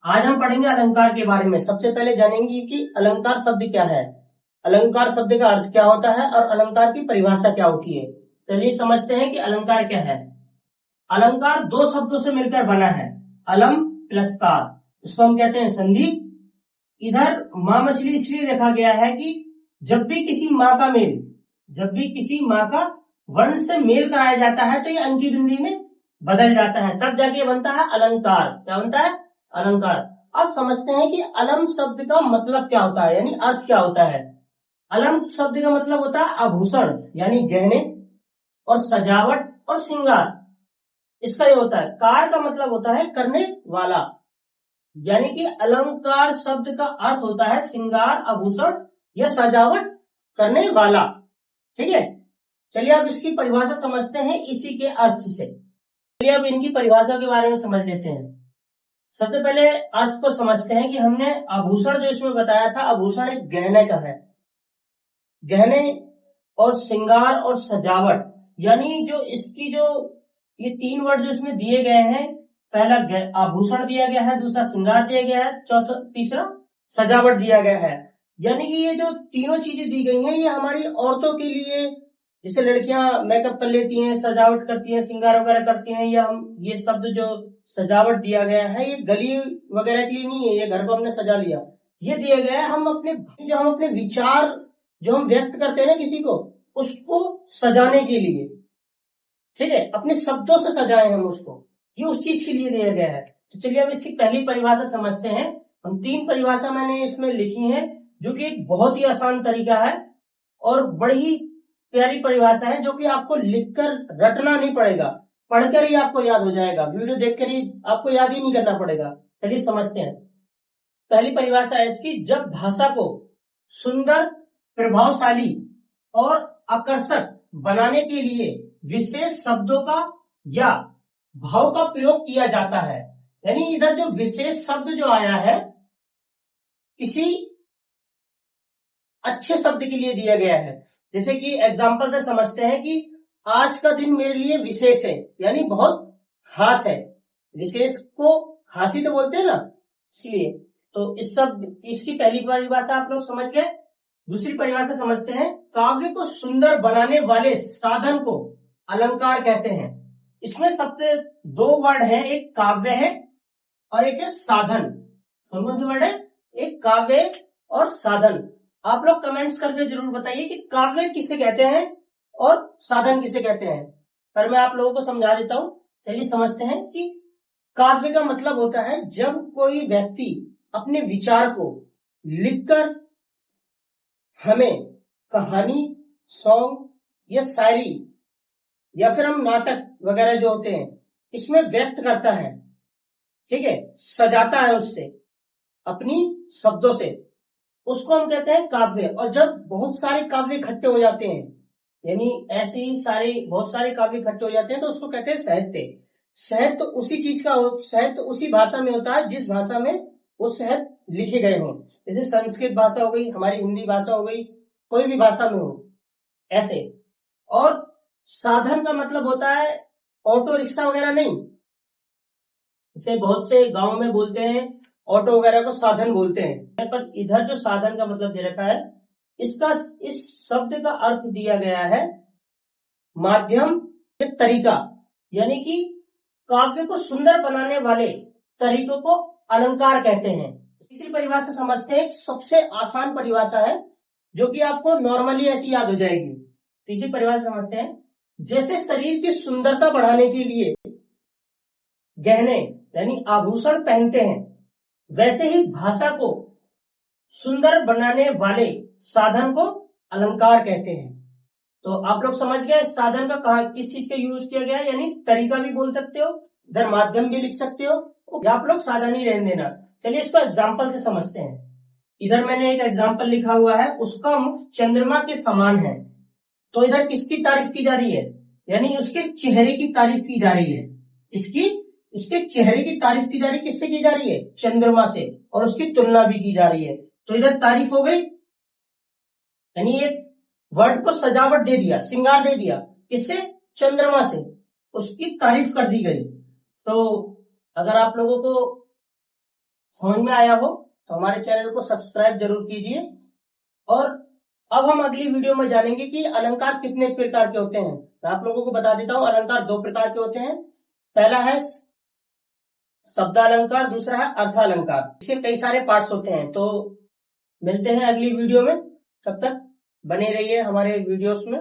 आज हम पढ़ेंगे अलंकार के बारे में। सबसे पहले जानेंगे कि अलंकार शब्द क्या है, अलंकार शब्द का अर्थ क्या होता है और अलंकार की परिभाषा क्या होती है। चलिए समझते हैं कि अलंकार क्या है। अलंकार दो शब्दों से मिलकर बना है, अलम प्लस कार। इसको हम कहते हैं संधि। इधर माँ मछली इसलिए रखा गया है कि जब भी किसी माँ का वर्ण से मेल कराया जाता है तो ये अंकी बिंदी में बदल जाता है, तब जाके बनता है अलंकार। क्या बनता है? अलंकार। अब समझते हैं कि अलम शब्द का मतलब क्या होता है, यानी अर्थ क्या होता है। अलम शब्द का मतलब होता है आभूषण यानी गहने और सजावट और श्रृंगार, इसका ये होता है। कार का मतलब होता है करने वाला, यानी कि अलंकार शब्द का अर्थ होता है श्रृंगार, आभूषण या सजावट करने वाला। ठीक है, चलिए अब इसकी परिभाषा समझते हैं इसी के अर्थ से। चलिए अब इनकी परिभाषा के बारे में समझ लेते हैं। सबसे पहले अर्थ को समझते हैं कि हमने आभूषण जो इसमें बताया था, आभूषण एक गहने का है। गहने और श्रृंगार और सजावट, यानी जो इसकी जो ये तीन वर्ड जो इसमें दिए गए हैं, पहला आभूषण दिया गया है, दूसरा श्रृंगार दिया गया है, चौथा तीसरा सजावट दिया गया है। यानी कि ये जो तीनों चीजें दी गई हैं ये हमारी औरतों के लिए, जैसे लड़कियां मेकअप कर लेती हैं, सजावट करती हैं, श्रृंगार वगैरह करती हैं, या हम ये शब्द जो सजावट दिया गया है ये गली वगैरह के लिए नहीं है, ये घर को हमने सजा लिया, ये दिया गया है हम अपने विचार जो हम व्यक्त करते हैं ना किसी को, उसको सजाने के लिए। ठीक है, अपने शब्दों से सजाए हम उसको, ये उस चीज के लिए दिया गया है। तो चलिए अब इसकी पहली परिभाषा समझते हैं। हम तीन परिभाषा मैंने इसमें लिखी है, जो कि एक बहुत ही आसान तरीका है और बड़ी प्यारी परिभाषा है, जो कि आपको लिखकर रटना नहीं पड़ेगा, पढ़कर ही आपको याद हो जाएगा, वीडियो देखकर ही आपको याद ही नहीं करना पड़ेगा। चलिए समझते हैं। पहली परिभाषा है इसकी, जब भाषा को सुंदर, प्रभावशाली और आकर्षक बनाने के लिए विशेष शब्दों का या भाव का प्रयोग किया जाता है। यानी इधर जो विशेष शब्द जो आया है किसी अच्छे शब्द के लिए दिया गया है। जैसे कि एग्जाम्पल से समझते हैं कि आज का दिन मेरे लिए विशेष है, यानी बहुत खास है। विशेष को हासी तो बोलते हैं ना, इसलिए तो इसकी पहली परिभाषा आप लोग समझ गए। दूसरी परिभाषा समझते हैं। काव्य को सुंदर बनाने वाले साधन को अलंकार कहते हैं। इसमें सबसे दो वर्ड है, एक काव्य है और एक है साधन। कौन से वर्ड है? एक काव्य और साधन। आप लोग कमेंट्स करके जरूर बताइए कि काव्य किसे कहते हैं और साधन किसे कहते हैं, पर मैं आप लोगों को समझा देता हूं। चलिए समझते हैं कि काव्य का मतलब होता है जब कोई व्यक्ति अपने विचार को लिखकर हमें कहानी, सॉन्ग या शायरी या फिर हम नाटक वगैरह जो होते हैं इसमें व्यक्त करता है। ठीक है, सजाता है उससे अपनी शब्दों से, उसको हम कहते हैं काव्य। और जब बहुत सारे काव्य इकट्ठे हो जाते हैं, यानी ऐसे ही बहुत सारे काव्य इकट्ठे हो जाते हैं, तो उसको कहते हैं साहित्य। साहित्य उसी चीज का साहित्य उसी भाषा में होता है जिस भाषा में वो साहित्य लिखे गए हों। जैसे संस्कृत भाषा हो गई, हमारी हिंदी भाषा हो गई, कोई भी भाषा में हो ऐसे। और साधन का मतलब होता है ऑटो रिक्शा वगैरह नहीं, जैसे बहुत से गांव में बोलते हैं ऑटो वगैरह को साधन बोलते हैं, पर इधर जो साधन का मतलब दे रखा है, इस शब्द का अर्थ दिया गया है माध्यम, तरीका। यानी कि काव्य को सुंदर बनाने वाले तरीकों को अलंकार कहते हैं। तीसरी परिभाषा समझते हैं, सबसे आसान परिभाषा है जो कि आपको नॉर्मली ऐसी याद हो जाएगी। तीसरी परिभाषा समझते हैं। जैसे शरीर की सुंदरता बढ़ाने के लिए गहने यानी आभूषण पहनते हैं, वैसे ही भाषा को सुंदर बनाने वाले साधन को अलंकार कहते हैं। तो आप लोग समझ गए साधन का किस चीज का यूज किया गया है, यानी तरीका भी बोल सकते हो, इधर माध्यम भी लिख सकते हो, आप लोग साधन ही रहने देना। चलिए इसको एग्जाम्पल से समझते हैं। इधर मैंने एक एग्जाम्पल लिखा हुआ है, उसका मुख चंद्रमा के समान है। तो इधर किसकी तारीफ की जा रही है, यानी उसके चेहरे की तारीफ की जा रही है। इसके चेहरे की तारीफ की जा रही है, किससे की जा रही है? चंद्रमा से, और उसकी तुलना भी की जा रही है। तो इधर तारीफ हो गई, यानी एक वर्ड को सजावट दे दिया, श्रृंगार दे दिया, किससे? चंद्रमा से, उसकी तारीफ कर दी गई। तो अगर आप लोगों को समझ में आया हो तो हमारे चैनल को सब्सक्राइब जरूर कीजिए। और अब हम अगली वीडियो में जानेंगे कि अलंकार कितने प्रकार के होते हैं। मैं आप लोगों को बता देता हूँ, अलंकार 2 प्रकार के होते हैं। पहला है शब्दालंकार, दूसरा है अर्थालंकार। इसके कई सारे पार्ट्स होते हैं। तो मिलते हैं अगली वीडियो में, तब तक बने रहिए हमारे वीडियोस में।